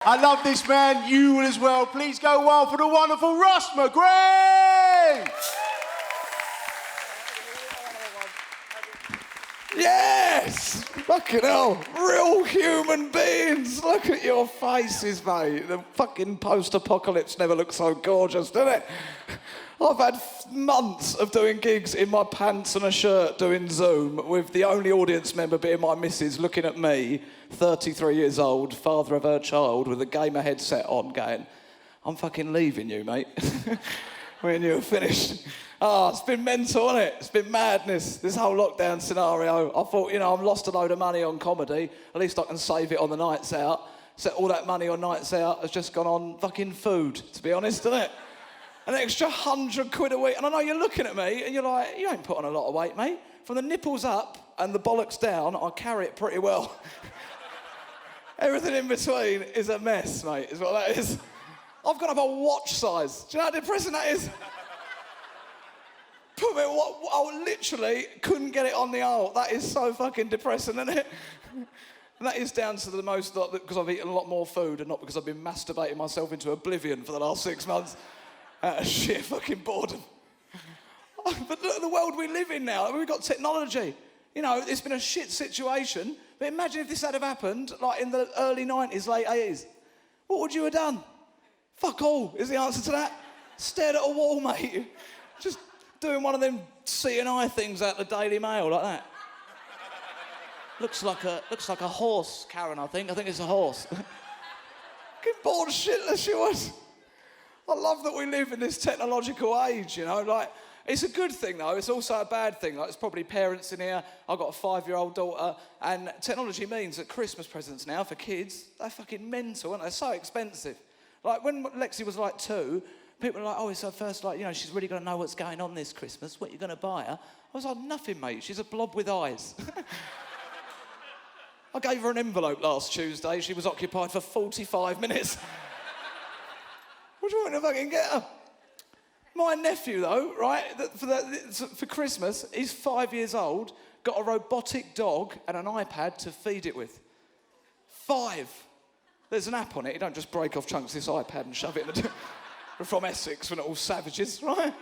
I love this man, you will as well. Please go wild for the wonderful Ross McGrane! Yes! Fucking hell, real human beings. Look at your faces, mate. The fucking post-apocalypse never looked so gorgeous, did it? I've had months of doing gigs in my pants and a shirt doing Zoom with the only audience member being my missus looking at me, 33 years old, father of her child, with a gamer headset on going, I'm fucking leaving you, mate. When you're finished. Oh, it's been mental, hasn't it? It's been madness, this whole lockdown scenario. I thought, I've lost a load of money on comedy. At least I can save it on the nights out. So all that money on nights out has just gone on fucking food, to be honest, isn't it? An extra £100 a week. And I know you're looking at me and you're like, you ain't put on a lot of weight, mate. From the nipples up and the bollocks down, I carry it pretty well. Everything in between is a mess, mate, is what that is. I've got up a watch size. Do you know how depressing that is? I literally couldn't get it on the aisle. That is so fucking depressing, isn't it? And that is down to the most, because I've eaten a lot more food and not because I've been masturbating myself into oblivion for the last 6 months. Out of sheer fucking boredom. But look at the world we live in now. We've got technology. It's been a shit situation. But imagine if this had have happened, like in the early 90s, late 80s. What would you have done? Fuck all, is the answer to that. Stared at a wall, mate. Just doing one of them C&I things out the Daily Mail like that. Looks like a horse, Karen, I think. I think it's a horse. Get bored shitless she was. I love that we live in this technological age, it's a good thing though, it's also a bad thing. It's probably parents in here, I've got a 5-year-old daughter, and technology means that Christmas presents now for kids, they're fucking mental, and they're so expensive. Like when Lexi was like 2, people were like, oh, it's her first, she's really going to know what's going on this Christmas, what are you going to buy her? I was like, nothing, mate, she's a blob with eyes. I gave her an envelope last Tuesday, she was occupied for 45 minutes. What do you want to fucking get her? My nephew, though, right, for Christmas, he's 5 years old, got a robotic dog and an iPad to feed it with. 5. There's an app on it. You don't just break off chunks of this iPad and shove it in the... We're from Essex, we're not all savages, right?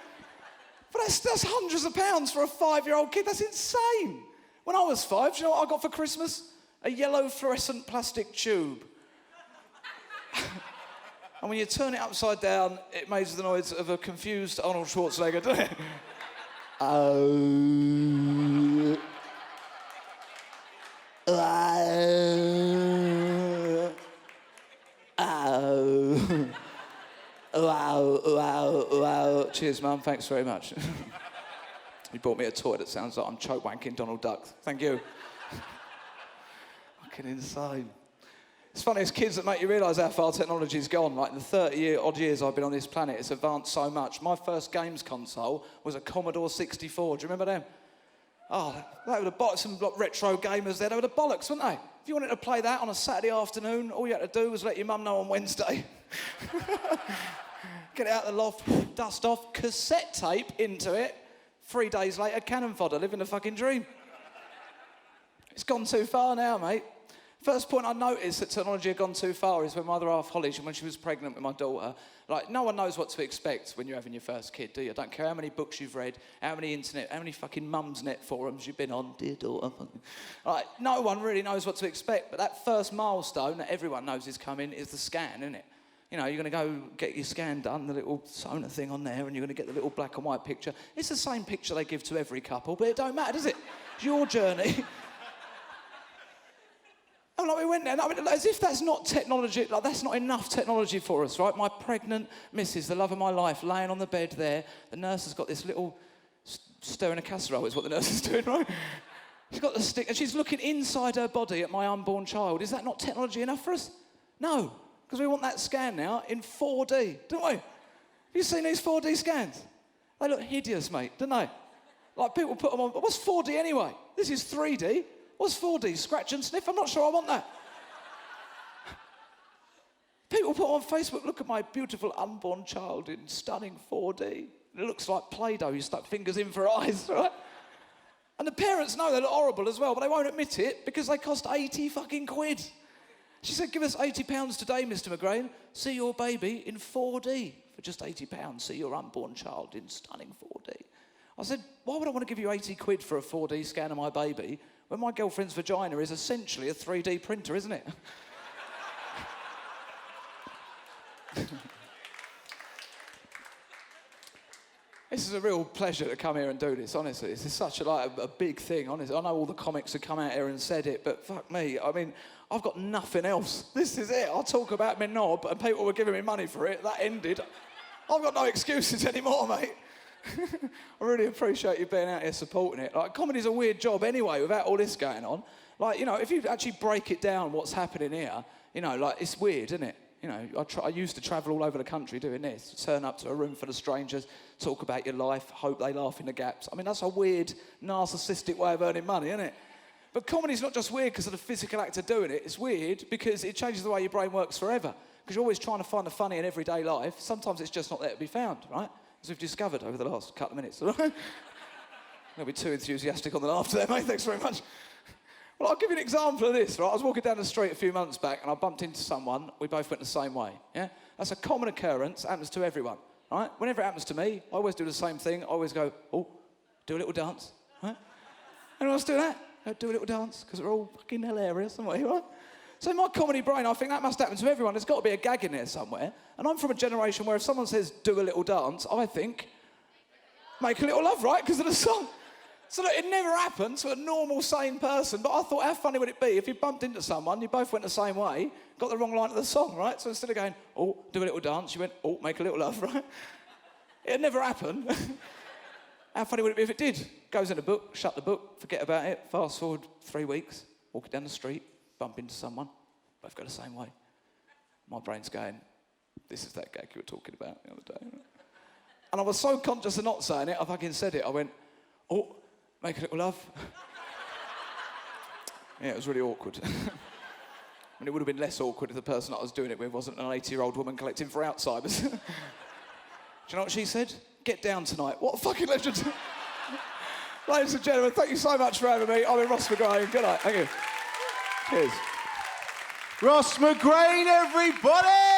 But that's hundreds of pounds for a 5-year-old kid. That's insane. When I was 5, do you know what I got for Christmas? A yellow fluorescent plastic tube. And when you turn it upside down, it makes the noise of a confused Arnold Schwarzenegger, doesn't it? Wow. Cheers, Mum. Thanks very much. You bought me a toy that sounds like I'm choke wanking Donald Duck. Thank you. Fucking insane. It's funny, it's kids that make you realise how far technology's gone. Like, in the 30-odd years I've been on this planet, it's advanced so much. My first games console was a Commodore 64. Do you remember them? Oh, they were the bollocks. Some retro gamers there. They were the bollocks, weren't they? If you wanted to play that on a Saturday afternoon, all you had to do was let your mum know on Wednesday. Get it out of the loft, dust off, cassette tape into it. 3 days later, cannon fodder, living the fucking dream. It's gone too far now, mate. First point I noticed that technology had gone too far is when my other half, Holly, when she was pregnant with my daughter, no one knows what to expect when you're having your first kid, do you? I don't care how many books you've read, how many fucking mumsnet forums you've been on, dear daughter. No one really knows what to expect, but that first milestone that everyone knows is coming is the scan, isn't it? You're going to go get your scan done, the little Sona thing on there, and you're going to get the little black and white picture. It's the same picture they give to every couple, but it don't matter, does it? It's your journey. And we went there, as if that's not technology, that's not enough technology for us, right? My pregnant missus, the love of my life, laying on the bed there. The nurse has got this little stirring a casserole, is what the nurse is doing, right? She's got the stick, and she's looking inside her body at my unborn child. Is that not technology enough for us? No, because we want that scan now in 4D, don't we? Have you seen these 4D scans? They look hideous, mate, don't they? People put them on, what's 4D anyway? This is 3D. What's 4D? Scratch and sniff? I'm not sure I want that. People put on Facebook, look at my beautiful unborn child in stunning 4D. It looks like Play-Doh, you stuck fingers in for eyes, right? And the parents know they look horrible as well, but they won't admit it because they cost 80 fucking quid. She said, give us £80 today, Mr. McGrane. See your baby in 4D. For just £80, see your unborn child in stunning 4D. I said, why would I want to give you 80 quid for a 4D scan of my baby when my girlfriend's vagina is essentially a 3D printer, isn't it? This is a real pleasure to come here and do this, honestly. This is such a big thing, honestly. I know all the comics have come out here and said it, but fuck me, I mean, I've got nothing else. This is it. I'll talk about my knob and people were giving me money for it. That ended. I've got no excuses anymore, mate. I really appreciate you being out here supporting it. Like, comedy's a weird job anyway, without all this going on. Like, you know, if you actually break it down what's happening here, you know, like, it's weird, isn't it? You know, I used to travel all over the country doing this. Turn up to a room full of strangers, talk about your life, hope they laugh in the gaps. I mean, that's a weird, narcissistic way of earning money, isn't it? But comedy's not just weird because of the physical act of doing it. It's weird because it changes the way your brain works forever. Because you're always trying to find the funny in everyday life. Sometimes it's just not there to be found, right? As we've discovered over the last couple of minutes. I'll be too enthusiastic on the laughter there, mate. Thanks very much. Well, I'll give you an example of this, right? I was walking down the street a few months back and I bumped into someone. We both went the same way, yeah? That's a common occurrence. It happens to everyone, right? Whenever it happens to me, I always do the same thing. I always go, oh, do a little dance, right? Anyone else do that? Do a little dance, because we're all fucking hilarious, aren't we, right? So in my comedy brain, I think that must happen to everyone. There's got to be a gag in there somewhere. And I'm from a generation where if someone says, do a little dance, I think, make a little love, right? Because of the song. So look, it never happened to a normal, sane person, but I thought, how funny would it be if you bumped into someone, you both went the same way, got the wrong line of the song, right? So instead of going, oh, do a little dance, you went, oh, make a little love, right? It never happened. How funny would it be if it did? Goes in a book, shut the book, forget about it, fast forward 3 weeks, walking down the street, bump into someone, both go the same way. My brain's going, this is that gag you were talking about the other day. And I was so conscious of not saying it, I fucking said it. I went, oh, make a little love. Yeah, it was really awkward. I mean, it would have been less awkward if the person I was doing it with wasn't an 80-year-old woman collecting for Alzheimer's. Do you know what she said? Get down tonight. What a fucking legend. Ladies and gentlemen, thank you so much for having me. I'm Ross McGrane. Good night. Thank you. Cheers. Ross McGrane, everybody!